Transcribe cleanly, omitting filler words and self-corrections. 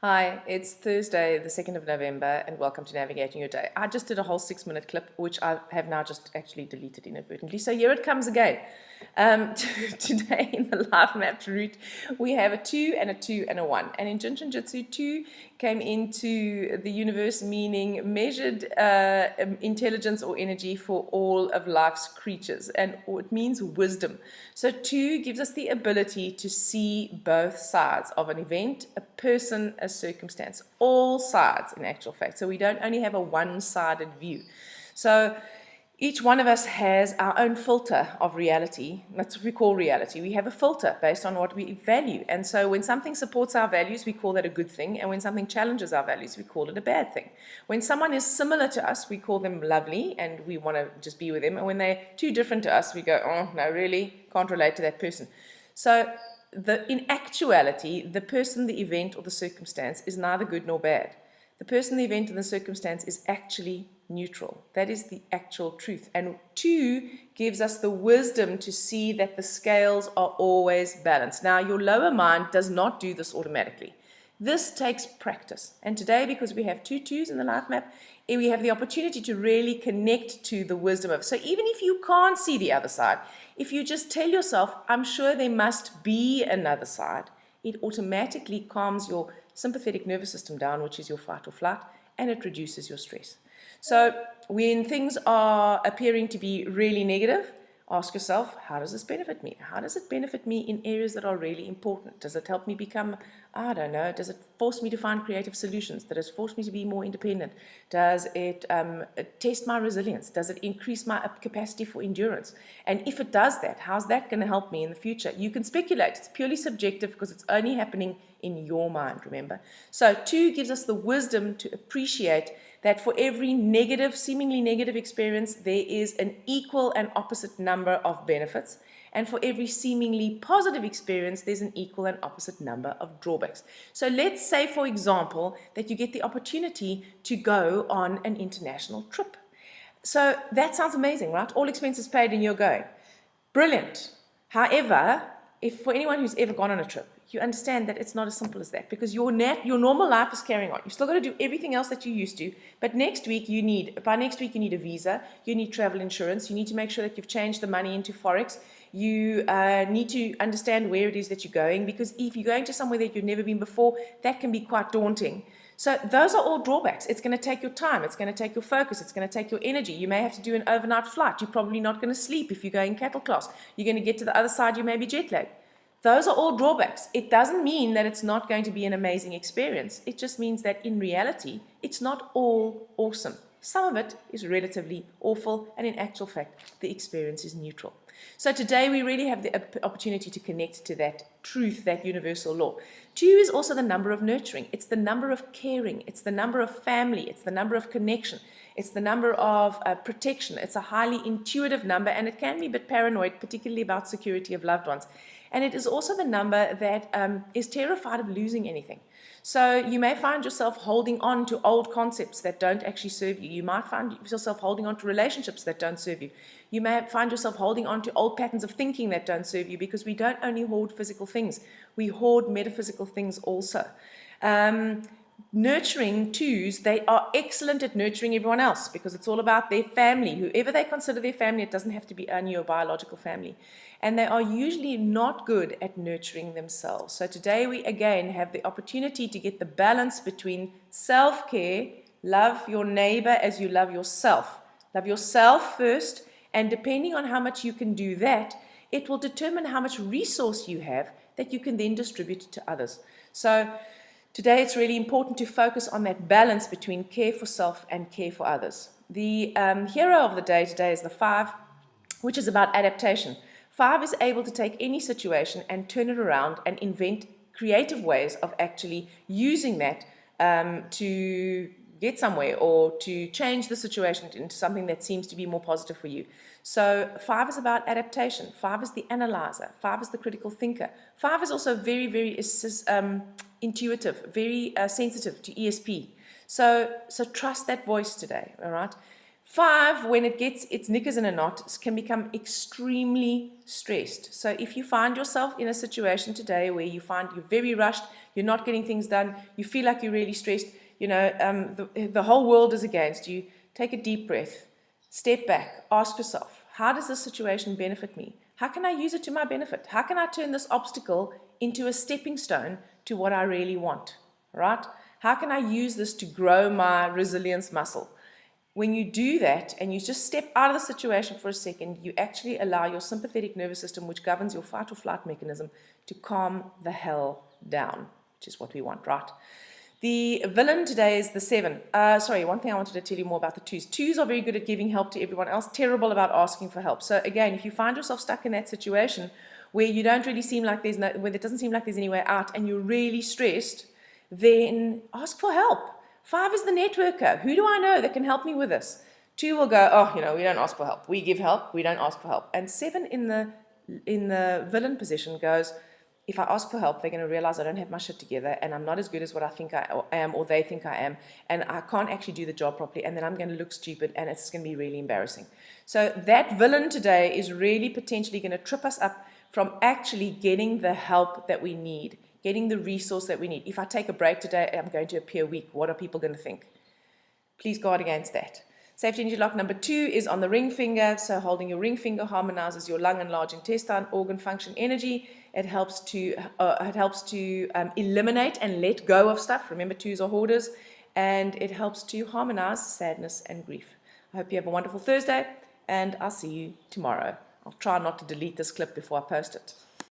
Hi, it's Thursday, the 2nd of November, and welcome to Navigating Your Day. I just did a whole 6-minute clip, which I have now just actually deleted inadvertently. So here it comes again. Today in the life mapped route, we have a 2 and a 2 and a 1. And in Jinshin Jitsu, 2 came into the universe meaning measured intelligence or energy for all of life's creatures. And it means wisdom. So 2 gives us the ability to see both sides of an event, a person, a circumstance, all sides in actual fact. So we don't only have a one-sided view. So each one of us has our own filter of reality. That's what we call reality. We have a filter based on what we value. And so when something supports our values, we call that a good thing. And when something challenges our values, we call it a bad thing. When someone is similar to us, we call them lovely and we want to just be with them. And when they're too different to us, we go, oh, no, really, can't relate to that person. So in actuality, the person, the event, or the circumstance is neither good nor bad. The person, the event, and the circumstance is actually neutral. That is the actual truth. And 2 gives us the wisdom to see that the scales are always balanced. Now, your lower mind does not do this automatically. This takes practice. And today, because we have 2 2s in the life map, we have the opportunity to really connect to the wisdom of. So even if you can't see the other side, if you just tell yourself, I'm sure there must be another side, it automatically calms your sympathetic nervous system down, which is your fight or flight, and it reduces your stress. So when things are appearing to be really negative, ask yourself, how does this benefit me? How does it benefit me in areas that are really important? Does it help me become, I don't know, does it force me to find creative solutions? Does it force me to be more independent? Does it test my resilience? Does it increase my capacity for endurance? And if it does that, how's that going to help me in the future? You can speculate. It's purely subjective because it's only happening in your mind, remember? So 2 gives us the wisdom to appreciate that for every negative, seemingly negative experience, there is an equal and opposite number of benefits. And for every seemingly positive experience, there's an equal and opposite number of drawbacks. So let's say, for example, that you get the opportunity to go on an international trip. So that sounds amazing, right? All expenses paid and you're going. Brilliant. However, if for anyone who's ever gone on a trip, you understand that it's not as simple as that because your normal life is carrying on. You've still got to do everything else that you used to, but by next week you need a visa, you need travel insurance, you need to make sure that you've changed the money into Forex, you need to understand where it is that you're going, because if you're going to somewhere that you've never been before, that can be quite daunting. So those are all drawbacks. It's going to take your time. It's going to take your focus. It's going to take your energy. You may have to do an overnight flight. You're probably not going to sleep if you're going cattle class. You're going to get to the other side, you may be jet lagged. Those are all drawbacks. It doesn't mean that it's not going to be an amazing experience. It just means that in reality, it's not all awesome. Some of it is relatively awful, and in actual fact, the experience is neutral. So today we really have the opportunity to connect to that truth, that universal law. 2 is also the number of nurturing. It's the number of caring. It's the number of family. It's the number of connection. It's the number of protection. It's a highly intuitive number, and it can be a bit paranoid, particularly about security of loved ones. And it is also the number that is terrified of losing anything. So you may find yourself holding on to old concepts that don't actually serve you. You might find yourself holding on to relationships that don't serve you. You may find yourself holding on to old patterns of thinking that don't serve you, because we don't only hoard physical things, we hoard metaphysical things also. Nurturing 2s, they are excellent at nurturing everyone else because it's all about their family. Whoever they consider their family, it doesn't have to be only your biological family. And they are usually not good at nurturing themselves. So today we again have the opportunity to get the balance between self-care, love your neighbor as you love yourself. Love yourself first, and depending on how much you can do that, it will determine how much resource you have that you can then distribute to others. So today it's really important to focus on that balance between care for self and care for others. The hero of the day today is the 5, which is about adaptation. 5 is able to take any situation and turn it around and invent creative ways of actually using that to get somewhere or to change the situation into something that seems to be more positive for you. So 5 is about adaptation. 5 is the analyzer. 5 is the critical thinker. 5 is also very, very intuitive, very sensitive to ESP. So trust that voice today, all right? 5, when it gets its knickers in a knot, can become extremely stressed. So if you find yourself in a situation today where you find you're very rushed, you're not getting things done, you feel like you're really stressed, the whole world is against you, take a deep breath, step back, ask yourself, how does this situation benefit me? How can I use it to my benefit? How can I turn this obstacle into a stepping stone to what I really want, right? How can I use this to grow my resilience muscle? When you do that and you just step out of the situation for a second, you actually allow your sympathetic nervous system, which governs your fight or flight mechanism, to calm the hell down, which is what we want, right? The villain today is the 7. One thing I wanted to tell you more about the 2s. 2s are very good at giving help to everyone else, terrible about asking for help. So again, if you find yourself stuck in that situation where you don't really seem like where it doesn't seem like there's any way out and you're really stressed, then ask for help. 5 is the networker. Who do I know that can help me with this? 2 will go, oh, we don't ask for help. We give help, we don't ask for help. And 7 in the villain position goes, if I ask for help, they're going to realize I don't have my shit together and I'm not as good as what I think I am or they think I am, and I can't actually do the job properly, and then I'm going to look stupid and it's going to be really embarrassing. So that villain today is really potentially going to trip us up from actually getting the help that we need, getting the resource that we need. If I take a break today, I'm going to appear weak. What are people going to think? Please guard against that. Safety energy lock number 2 is on the ring finger. So holding your ring finger harmonizes your lung and large intestine organ function energy. It helps to eliminate and let go of stuff. Remember, 2s are hoarders. And it helps to harmonize sadness and grief. I hope you have a wonderful Thursday, and I'll see you tomorrow. I'll try not to delete this clip before I post it.